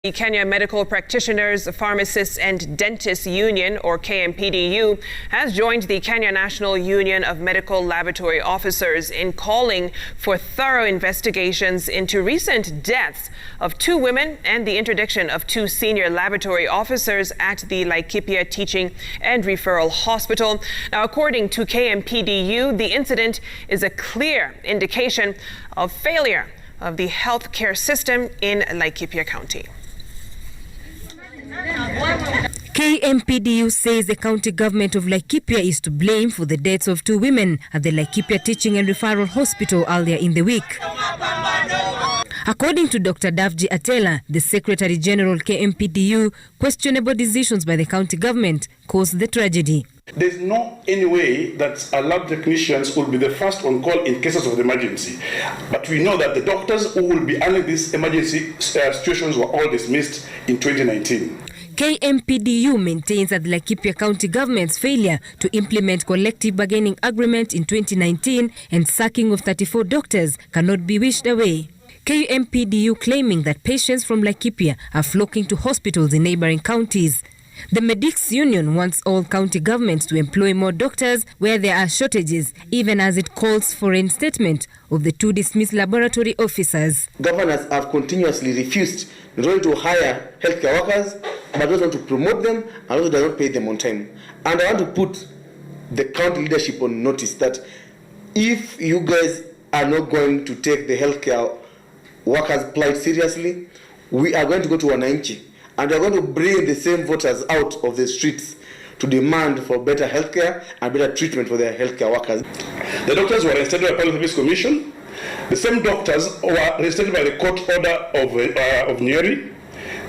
The Kenya Medical Practitioners, Pharmacists and Dentists Union, or KMPDU, has joined the Kenya National Union of Medical Laboratory Officers in calling for thorough investigations into recent deaths of 2 women and the interdiction of 2 senior laboratory officers at the Laikipia Teaching and Referral Hospital. Now, according to KMPDU, the incident is a clear indication of failure of the healthcare system in Laikipia County. KMPDU says the county government of Laikipia is to blame for the deaths of 2 women at the Laikipia Teaching and Referral Hospital earlier in the week. According to Dr. Davji Atela, the Secretary General KMPDU, questionable decisions by the county government caused the tragedy. There's no any way that our lab technicians will be the first on call in cases of emergency. But we know that the doctors who will be handling these emergency situations were all dismissed in 2019. KMPDU maintains that the Laikipia County government's failure to implement collective bargaining agreement in 2019 and sacking of 34 doctors cannot be wished away. KMPDU claiming that patients from Laikipia are flocking to hospitals in neighboring counties. The Medics Union wants all county governments to employ more doctors where there are shortages, even as it calls for reinstatement of the 2 dismissed laboratory officers. Governors have continuously refused not only to hire healthcare workers, but also to promote them and also do not pay them on time. And I want to put the county leadership on notice that if you guys are not going to take the healthcare workers' plight seriously, we are going to go to Wananchi. And we are going to bring the same voters out of the streets to demand for better healthcare and better treatment for their healthcare workers. The doctors were reinstated by Public Service Commission. The same doctors were reinstated by the court order of Nyeri.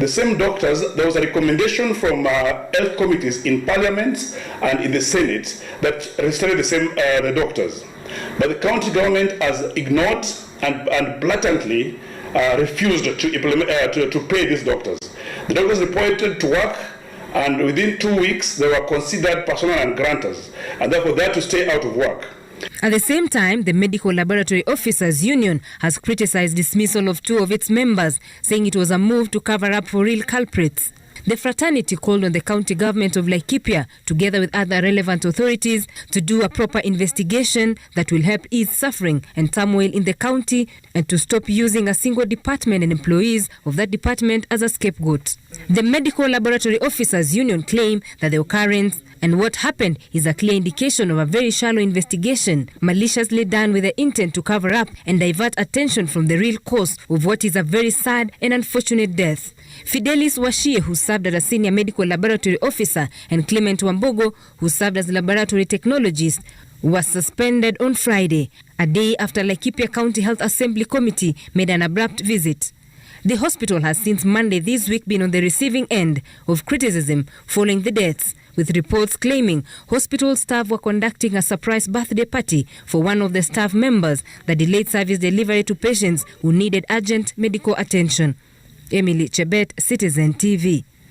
The same doctors, there was a recommendation from health committees in Parliament and in the Senate that reinstated the doctors. But the county government has ignored and blatantly refused to pay these doctors. The doctors reported to work, and within 2 weeks they were considered personnel and grantors, and therefore they had to stay out of work. At the same time, the Medical Laboratory Officers Union has criticized dismissal of 2 of its members, saying it was a move to cover up for real culprits. The fraternity called on the county government of Laikipia, together with other relevant authorities, to do a proper investigation that will help ease suffering and turmoil in the county and to stop using a single department and employees of that department as a scapegoat. The Medical Laboratory Officers Union claim that the occurrence and what happened is a clear indication of a very shallow investigation, maliciously done with the intent to cover up and divert attention from the real cause of what is a very sad and unfortunate death. Fidelis Washie, who served as a senior medical laboratory officer, and Clement Wambogo, who served as a laboratory technologist, was suspended on Friday, a day after Laikipia County Health Assembly Committee made an abrupt visit. The hospital has since Monday this week been on the receiving end of criticism following the deaths, with reports claiming hospital staff were conducting a surprise birthday party for one of the staff members that delayed service delivery to patients who needed urgent medical attention. Emily Chebet, Citizen TV.